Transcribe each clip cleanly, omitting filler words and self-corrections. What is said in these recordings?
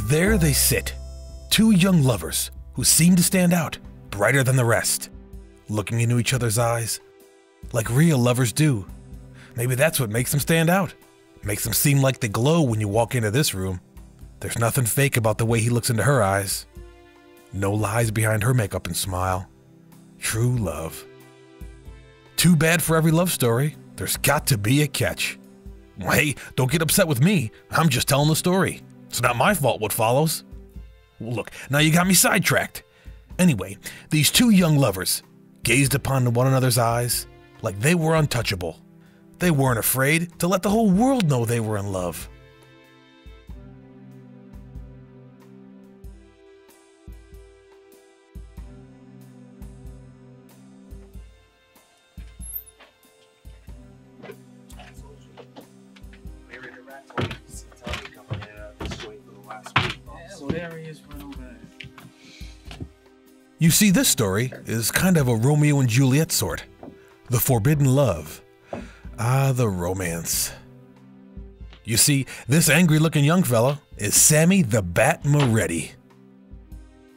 There they sit, two young lovers who seem to stand out, brighter than the rest, looking into each other's eyes, like real lovers do. Maybe that's what makes them stand out, makes them seem like they glow when you walk into this room. There's nothing fake about the way he looks into her eyes. No lies behind her makeup and smile. True love. Too bad for every love story, there's got to be a catch. Well, hey, don't get upset with me, I'm just telling the story. It's not my fault what follows. Well, look, now you got me sidetracked. Anyway, these two young lovers gazed upon one another's eyes like they were untouchable. They weren't afraid to let the whole world know they were in love. You see, this story is kind of a Romeo and Juliet sort. The forbidden love. Ah, the romance. You see, this angry-looking young fella is Sammy the Bat Moretti.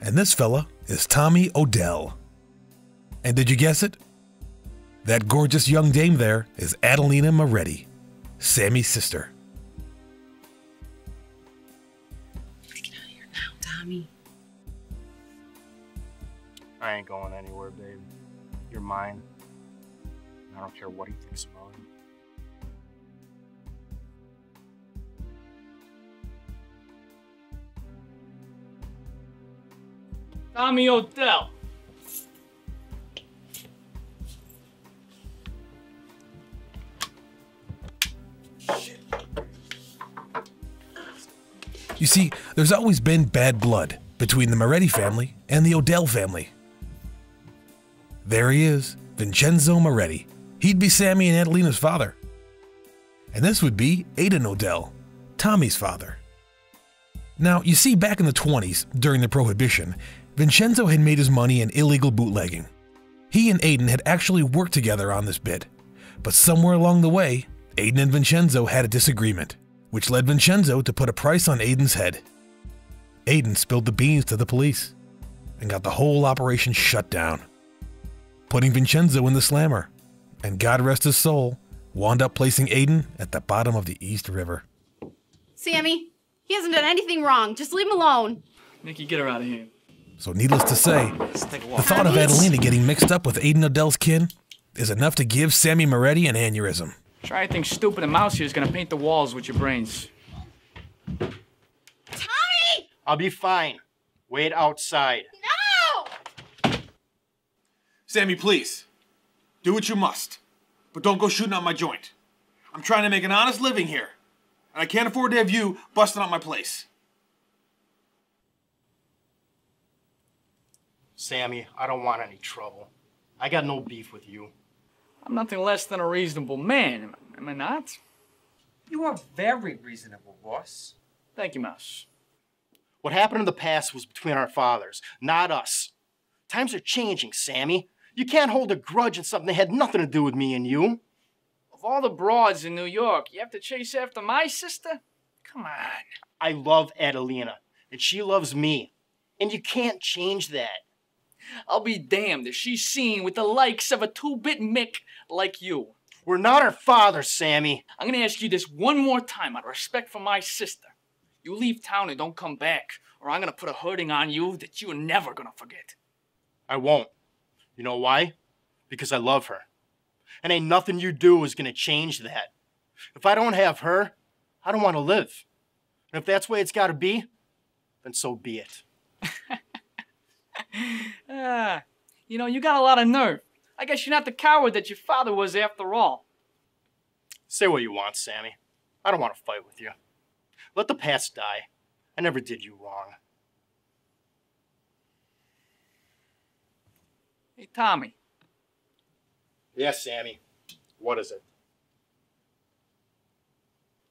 And this fella is Tommy Odell. And did you guess it? That gorgeous young dame there is Adelina Moretti, Sammy's sister. Get out of here now, Tommy. I ain't going anywhere, babe. You're mine. I don't care what he thinks about it. Tommy Odell. You see, there's always been bad blood between the Moretti family and the Odell family. There he is, Vincenzo Moretti. He'd be Sammy and Adelina's father. And this would be Aiden Odell, Tommy's father. Now, you see, back in the 20s, during the Prohibition, Vincenzo had made his money in illegal bootlegging. He and Aiden had actually worked together on this bit, but somewhere along the way, Aiden and Vincenzo had a disagreement, which led Vincenzo to put a price on Aiden's head. Aiden spilled the beans to the police and got the whole operation shut down, putting Vincenzo in the slammer, and God rest his soul, wound up placing Aiden at the bottom of the East River. Sammy, he hasn't done anything wrong. Just leave him alone. Nikki, get her out of here. So needless to say, the thought of Adelina getting mixed up with Aiden Odell's kin is enough to give Sammy Moretti an aneurysm. Try anything stupid and Mouse here is gonna paint the walls with your brains. Tommy! I'll be fine. Wait outside. No! Sammy, please. Do what you must. But don't go shooting out my joint. I'm trying to make an honest living here. And I can't afford to have you busting out my place. Sammy, I don't want any trouble. I got no beef with you. I'm nothing less than a reasonable man, am I not? You are very reasonable, boss. Thank you, Mouse. What happened in the past was between our fathers, not us. Times are changing, Sammy. You can't hold a grudge in something that had nothing to do with me and you. Of all the broads in New York, you have to chase after my sister? Come on. I love Adelina, and she loves me. And you can't change that. I'll be damned if she's seen with the likes of a two-bit Mick like you. We're not our fathers, Sammy. I'm gonna ask you this one more time out of respect for my sister. You leave town and don't come back, or I'm gonna put a hurting on you that you're never gonna forget. I won't. You know why? Because I love her. And ain't nothing you do is gonna change that. If I don't have her, I don't want to live. And if that's the way it's gotta be, then so be it. You know, you got a lot of nerve. I guess you're not the coward that your father was after all. Say what you want, Sammy. I don't want to fight with you. Let the past die. I never did you wrong. Hey, Tommy. Yes, Sammy. What is it?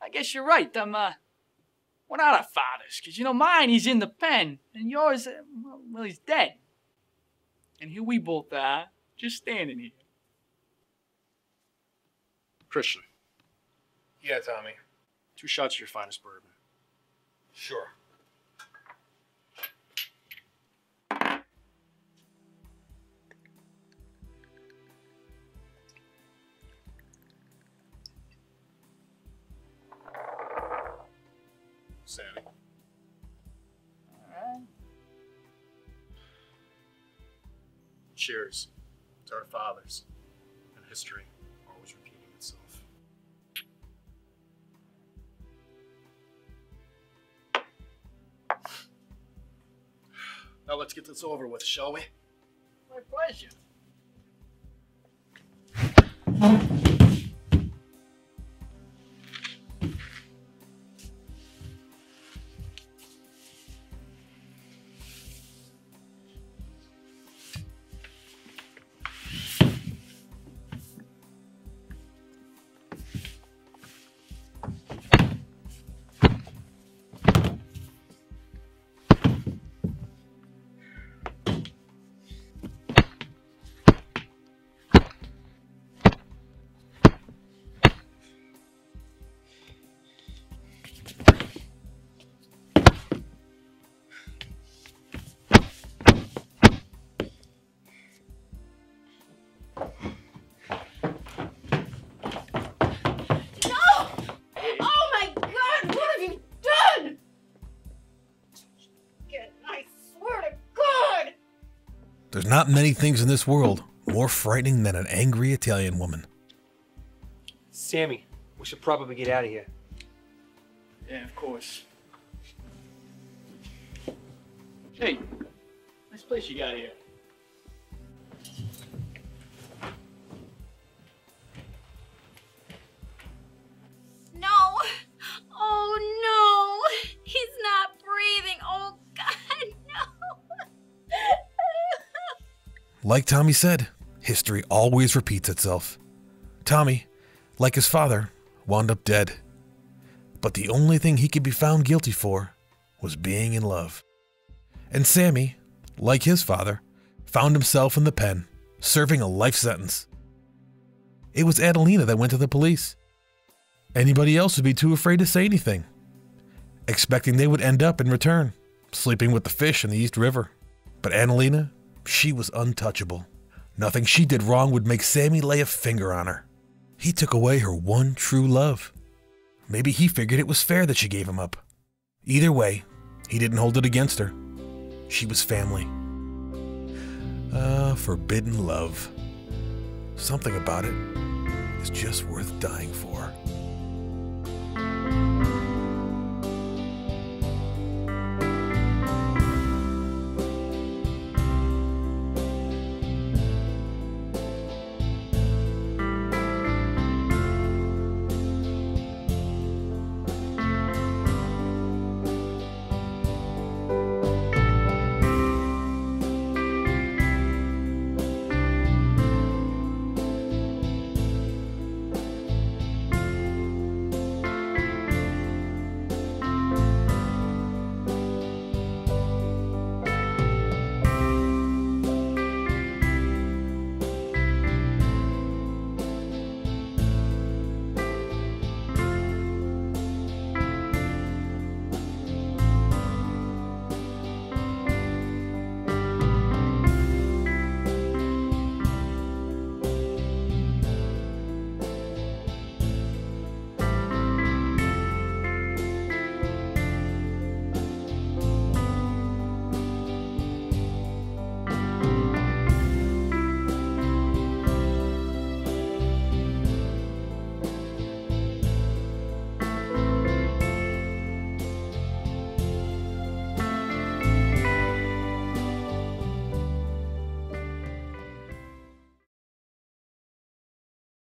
I guess you're right. We're not our fathers. Because, you know, mine, he's in the pen. And yours, well, he's dead. And here we both are, just standing here. Christian. Yeah, Tommy. 2 shots of your finest bourbon. Sure. cheers to our fathers and history always repeating itself. Now let's get this over with, shall we? My pleasure. There's not many things in this world more frightening than an angry Italian woman. Sammy, we should probably get out of here. Yeah, of course. Hey, nice place you got here. No. Oh, no. He's not breathing. Oh, God, no. Like Tommy said, history always repeats itself. Tommy, like his father, wound up dead. But the only thing he could be found guilty for was being in love. And Sammy, like his father, found himself in the pen, serving a life sentence. It was Adelina that went to the police. Anybody else would be too afraid to say anything, expecting they would end up in return, sleeping with the fish in the East River. But Adelina, she was untouchable. Nothing she did wrong would make Sammy lay a finger on her. He took away her one true love. Maybe he figured it was fair that she gave him up. Either way, he didn't hold it against her. She was family. Forbidden love. Something about it is just worth dying for.